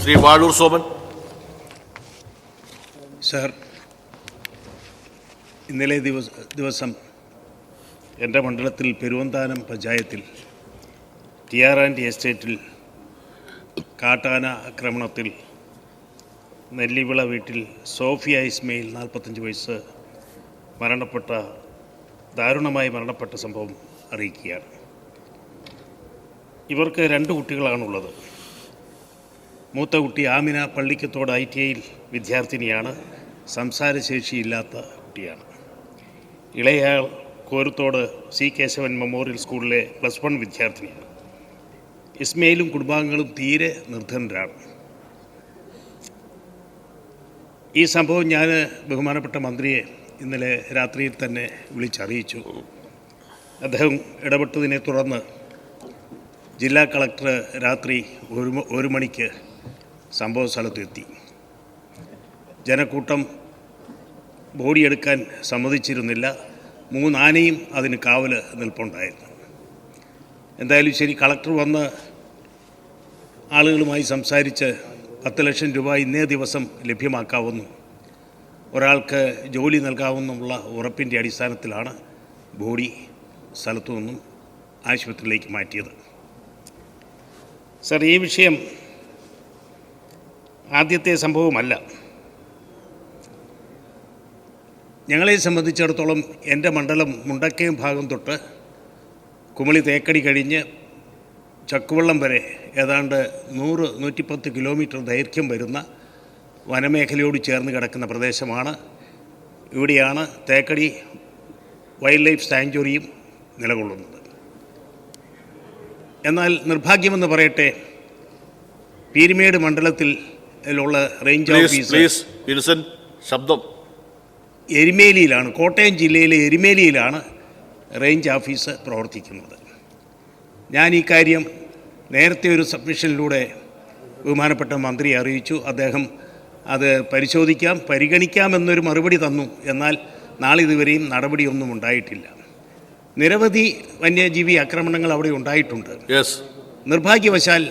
Shri Vazhoor Soman. Sir, ഇന്നലെ ദിവസം എൻ്റെ മണ്ഡലത്തിൽ പെരുവന്താനം പഞ്ചായത്തിൽ TR&T എസ്റ്റേറ്റിൽ കാട്ടാന ആക്രമണത്തിൽ നെല്ലിവിള വീട്ടിൽ സോഫിയ ഇസ്മയിൽ 45 വയസ്സ് ദാരുണമായി മരണപ്പെട്ട സംഭവം അറിയിക്കുകയാണ്. ഇവർക്ക് 2 കുട്ടികളാണുള്ളത്. മൂത്ത കുട്ടി ആമിന പള്ളിക്കത്തോട് ITIയിൽ വിദ്യാർത്ഥിനിയാണ്, സംസാരശേഷിയില്ലാത്ത കുട്ടിയാണ്. ഇളയയാൾ കോരുത്തോട് C കേശവൻ മെമ്മോറിയൽ സ്കൂളിലെ +1 വിദ്യാർത്ഥിനിയാണ്. ഇസ്മയിലും കുടുംബാംഗങ്ങളും തീരെ നിർധനരാണ്. ഈ സംഭവം ഞാൻ ബഹുമാനപ്പെട്ട മന്ത്രിയെ ഇന്നലെ രാത്രിയിൽ തന്നെ വിളിച്ചറിയിച്ചു. അദ്ദേഹം ഇടപെട്ടതിനെ തുടർന്ന് ജില്ലാ കളക്ടർ രാത്രി 1 മണിക്ക് സംഭവ സ്ഥലത്തെത്തി. ജനക്കൂട്ടം ബോഡിയെടുക്കാൻ സമ്മതിച്ചിരുന്നില്ല. 3 ആനയും അതിന് കാവൽ നിൽപ്പുണ്ടായിരുന്നു. എന്തായാലും ശരി, കളക്ടർ വന്ന് ആളുകളുമായി സംസാരിച്ച് 10 ലക്ഷം രൂപ ഇന്നേ ദിവസം ലഭ്യമാക്കാവുന്നു, ഒരാൾക്ക് ജോലി നൽകാവുന്നുള്ള ഉറപ്പിൻ്റെ അടിസ്ഥാനത്തിലാണ് ബോഡി സ്ഥലത്തു നിന്നും ആശുപത്രിയിലേക്ക് മാറ്റിയത്. സർ, ഈ വിഷയം ആദ്യത്തെ സംഭവമല്ല. ഞങ്ങളെ സംബന്ധിച്ചിടത്തോളം എൻ്റെ മണ്ഡലം മുണ്ടക്കയം ഭാഗം തൊട്ട് കുമളി തേക്കടി കഴിഞ്ഞ് ചക്കുവള്ളം വരെ ഏതാണ്ട് 100-110 കിലോമീറ്റർ ദൈർഘ്യം വരുന്ന വനമേഖലയോട് ചേർന്ന് കിടക്കുന്ന പ്രദേശമാണ്. ഇവിടെയാണ് തേക്കടി വൈൽഡ് ലൈഫ് സാങ്ച്വറിയും നിലകൊള്ളുന്നത്. എന്നാൽ നിർഭാഗ്യമെന്ന് പറയട്ടെ, പീരുമേട് മണ്ഡലത്തിൽ ഉള്ള റേഞ്ച് ഓഫീസർ എരുമേലിയിലാണ്, കോട്ടയം ജില്ലയിലെ എരുമേലിയിലാണ് റേഞ്ച് ഓഫീസ് പ്രവർത്തിക്കുന്നത്. ഞാൻ ഈ കാര്യം നേരത്തെ ഒരു സബ്മിഷനിലൂടെ ബഹുമാനപ്പെട്ട മന്ത്രിയെ അറിയിച്ചു. അദ്ദേഹം അത് പരിഗണിക്കാമെന്നൊരു മറുപടി തന്നു. എന്നാൽ നാളിതുവരെയും നടപടിയൊന്നും ഉണ്ടായിട്ടില്ല. നിരവധി വന്യജീവി ആക്രമണങ്ങൾ അവിടെ ഉണ്ടായിട്ടുണ്ട്. നിർഭാഗ്യവശാൽ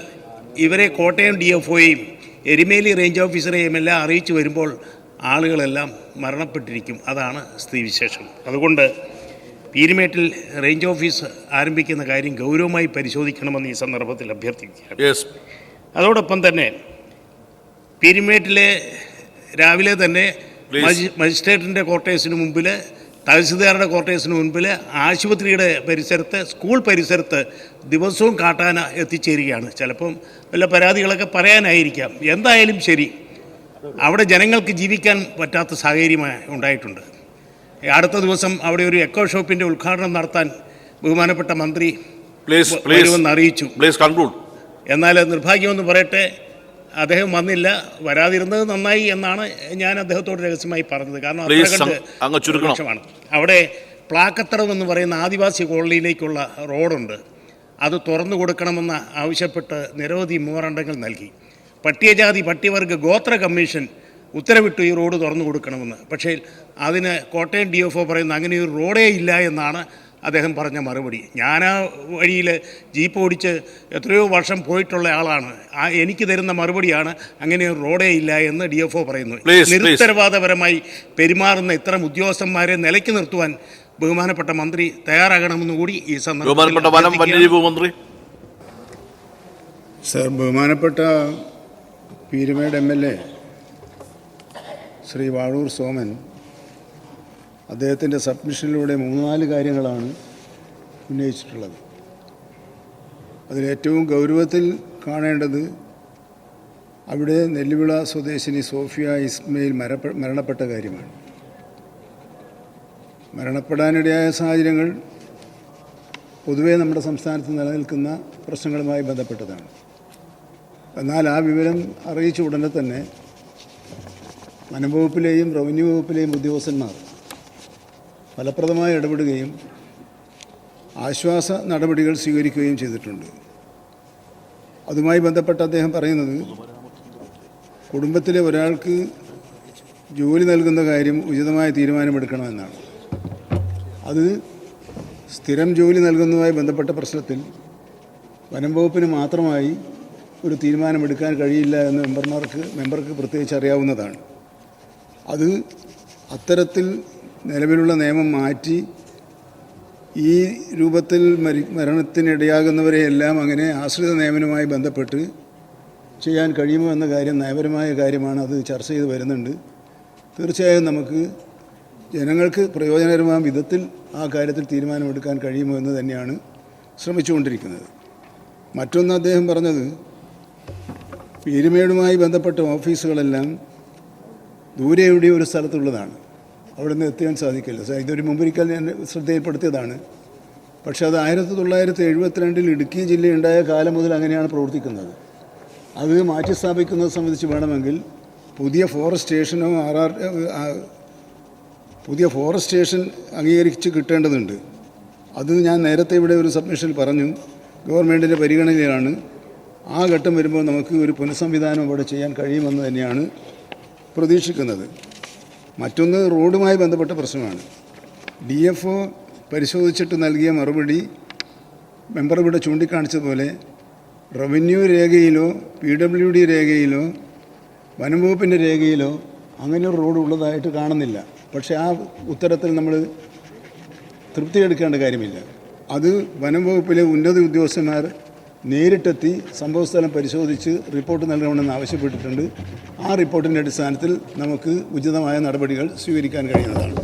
ഇവരെ കോട്ടയം DFOയെയും എരുമേലി റേഞ്ച് ഓഫീസറെയും എല്ലാം അറിയിച്ചു വരുമ്പോൾ ആളുകളെല്ലാം മരണപ്പെട്ടിരിക്കും. അതാണ് സ്ഥിതിവിശേഷം. അതുകൊണ്ട് പീരുമേട്ടിൽ റേഞ്ച് ഓഫീസ് ആരംഭിക്കുന്ന കാര്യം ഗൗരവമായി പരിശോധിക്കണമെന്ന് ഈ സന്ദർഭത്തിൽ അഭ്യർത്ഥിക്കുകയാണ്. അതോടൊപ്പം തന്നെ പീരുമേട്ടിലെ രാവിലെ തന്നെ മജിസ്ട്രേറ്റിൻ്റെ ക്വാർട്ടേഴ്സിന് മുമ്പിൽ, തഹസിൽദാരുടെ ക്വാർട്ടേഴ്സിന് മുൻപിൽ, ആശുപത്രിയുടെ പരിസരത്ത്, സ്കൂൾ പരിസരത്ത് ദിവസവും കാട്ടാന എത്തിച്ചേരുകയാണ്. ചിലപ്പം വല്ല പരാതികളൊക്കെ പറയാനായിരിക്കാം. എന്തായാലും ശരി, അവിടെ ജനങ്ങൾക്ക് ജീവിക്കാൻ പറ്റാത്ത സാഹചര്യം ഉണ്ടായിട്ടുണ്ട്. അടുത്ത ദിവസം അവിടെ ഒരു എക്കോ ഷോപ്പിൻ്റെ ഉദ്ഘാടനം നടത്താൻ ബഹുമാനപ്പെട്ട മന്ത്രി വരുമെന്ന് അറിയിച്ചു. എന്നാൽ നിർഭാഗ്യമെന്ന് പറയട്ടെ, അദ്ദേഹം വന്നില്ല. വരാതിരുന്നത് നന്നായി എന്നാണ് ഞാൻ അദ്ദേഹത്തോട് രഹസ്യമായി പറഞ്ഞത്. കാരണം അത്രമാണ്. അവിടെ പ്ലാക്കത്തടം എന്ന് പറയുന്ന ആദിവാസി കോളനിയിലേക്കുള്ള റോഡുണ്ട്. അത് തുറന്നു കൊടുക്കണമെന്ന് ആവശ്യപ്പെട്ട് നിരവധി മെമ്മോറാണ്ടങ്ങൾ നൽകി. പട്ടികജാതി പട്ടികവർഗ ഗോത്ര കമ്മീഷൻ ഉത്തരവിട്ടു ഈ റോഡ് തുറന്നു കൊടുക്കണമെന്ന്. പക്ഷേ അതിന് കോട്ടയം DFO പറയുന്ന അങ്ങനെ ഒരു റോഡേ ഇല്ല എന്നാണ് അദ്ദേഹം പറഞ്ഞ മറുപടി. ഞാൻ ആ വഴിയിൽ ജീപ്പ് ഓടിച്ച് എത്രയോ വർഷം പോയിട്ടുള്ള ആളാണ്. എനിക്ക് തരുന്ന മറുപടിയാണ് അങ്ങനെ ഒരു റോഡേ ഇല്ല എന്ന് DFO പറയുന്നു. നിരുത്തരവാദപരമായി പെരുമാറുന്ന ഇത്തരം ഉദ്യോഗസ്ഥന്മാരെ നിലയ്ക്ക് നിർത്തുവാൻ ബഹുമാനപ്പെട്ട മന്ത്രി തയ്യാറാകണമെന്ന് കൂടി ഈ സന്ദർഭത്തിൽ. സർ, ബഹുമാനപ്പെട്ട പീരുമേട് MLA ശ്രീ വാഴൂർ സോമൻ അദ്ദേഹത്തിൻ്റെ സബ്മിഷനിലൂടെ 3-4 കാര്യങ്ങളാണ് ഉന്നയിച്ചിട്ടുള്ളത്. അതിലേറ്റവും ഗൗരവത്തിൽ കാണേണ്ടത് അവിടെ നെല്ലിവിള സ്വദേശിനി സോഫിയ ഇസ്മയിൽ മരണപ്പെട്ട കാര്യമാണ്. മരണപ്പെടാനിടയായ സാഹചര്യങ്ങൾ പൊതുവേ നമ്മുടെ സംസ്ഥാനത്ത് നിലനിൽക്കുന്ന പ്രശ്നങ്ങളുമായി ബന്ധപ്പെട്ടതാണ്. എന്നാൽ ആ വിവരം അറിയിച്ച ഉടനെ തന്നെ വനംവകുപ്പിലെയും റവന്യൂ വകുപ്പിലെയും ഉദ്യോഗസ്ഥന്മാർ ഫലപ്രദമായി ഇടപെടുകയും ആശ്വാസ നടപടികൾ സ്വീകരിക്കുകയും ചെയ്തിട്ടുണ്ട്. അതുമായി ബന്ധപ്പെട്ട് അദ്ദേഹം പറയുന്നത് കുടുംബത്തിലെ ഒരാൾക്ക് ജോലി നൽകുന്ന കാര്യം ഉചിതമായ തീരുമാനമെടുക്കണമെന്നാണ്. അത് സ്ഥിരം ജോലി നൽകുന്നതുമായി ബന്ധപ്പെട്ട പ്രശ്നത്തിൽ വനം വകുപ്പിന് മാത്രമായി ഒരു തീരുമാനമെടുക്കാൻ കഴിയില്ല എന്ന് മെമ്പർക്ക് പ്രത്യേകിച്ച് അറിയാവുന്നതാണ്. അത് അത്തരത്തിൽ നിലവിലുള്ള നിയമം മാറ്റി ഈ രൂപത്തിൽ മരണത്തിനിടയാകുന്നവരെയെല്ലാം അങ്ങനെ ആശ്രിത നിയമനവുമായി ബന്ധപ്പെട്ട് ചെയ്യാൻ കഴിയുമോ എന്ന കാര്യം നയപരമായ കാര്യമാണ്. അത് ചർച്ച ചെയ്ത് വരുന്നുണ്ട്. തീർച്ചയായും നമുക്ക് ജനങ്ങൾക്ക് പ്രയോജനകരമായ വിധത്തിൽ ആ കാര്യത്തിൽ തീരുമാനമെടുക്കാൻ കഴിയുമോ എന്ന് തന്നെയാണ് ശ്രമിച്ചുകൊണ്ടിരിക്കുന്നത്. മറ്റൊന്ന് അദ്ദേഹം പറഞ്ഞത് പീരുമേടുമായി ബന്ധപ്പെട്ട ഓഫീസുകളെല്ലാം ദൂരെ എവിടെയോ ഒരു സ്ഥലത്തുള്ളതാണ്, അവിടെ നിന്ന് എത്താൻ സാധിക്കില്ല. ഇതൊരു മുമ്പൊരിക്കൽ ഞാൻ ശ്രദ്ധയിൽപ്പെടുത്തിയതാണ്. പക്ഷേ അത് 1972 ഇടുക്കി ജില്ലയുണ്ടായ കാലം മുതൽ അങ്ങനെയാണ് പ്രവർത്തിക്കുന്നത്. അത് മാറ്റിസ്ഥാപിക്കുന്നത് സംബന്ധിച്ച് വേണമെങ്കിൽ പുതിയ ഫോറസ്റ്റ് സ്റ്റേഷനോ പുതിയ ഫോറസ്റ്റ് സ്റ്റേഷൻ അംഗീകരിച്ച് കിട്ടേണ്ടതുണ്ട്. അത് ഞാൻ നേരത്തെ ഇവിടെ ഒരു സബ്മിഷനിൽ പറഞ്ഞു, ഗവൺമെൻറ്റിൻ്റെ പരിഗണനയിലാണ്. ആ ഘട്ടം വരുമ്പോൾ നമുക്ക് ഒരു പുനഃസംവിധാനം ഇവിടെ ചെയ്യാൻ കഴിയുമെന്ന് തന്നെയാണ് പ്രതീക്ഷിക്കുന്നത്. മറ്റൊന്ന് റോഡുമായി ബന്ധപ്പെട്ട പ്രശ്നമാണ്. DFO പരിശോധിച്ചിട്ട് നൽകിയ മറുപടി മെമ്പർ ഇവിടെ ചൂണ്ടിക്കാണിച്ചതുപോലെ റവന്യൂ രേഖയിലോ PWD രേഖയിലോ വനം വകുപ്പിൻ്റെ രേഖയിലോ അങ്ങനെ ഒരു റോഡ് ഉള്ളതായിട്ട് കാണുന്നില്ല. പക്ഷേ ആ ഉത്തരത്തിൽ നമ്മൾ തൃപ്തിയെടുക്കേണ്ട കാര്യമില്ല. അത് വനം വകുപ്പിലെ ഉന്നത ഉദ്യോഗസ്ഥന്മാർ നേരിട്ടെത്തി സംഭവസ്ഥലം പരിശോധിച്ച് റിപ്പോർട്ട് നൽകണമെന്ന് ആവശ്യപ്പെട്ടിട്ടുണ്ട്. ആ റിപ്പോർട്ടിൻ്റെ അടിസ്ഥാനത്തിൽ നമുക്ക് ഉചിതമായ നടപടികൾ സ്വീകരിക്കാൻ കഴിയുന്നതാണ്.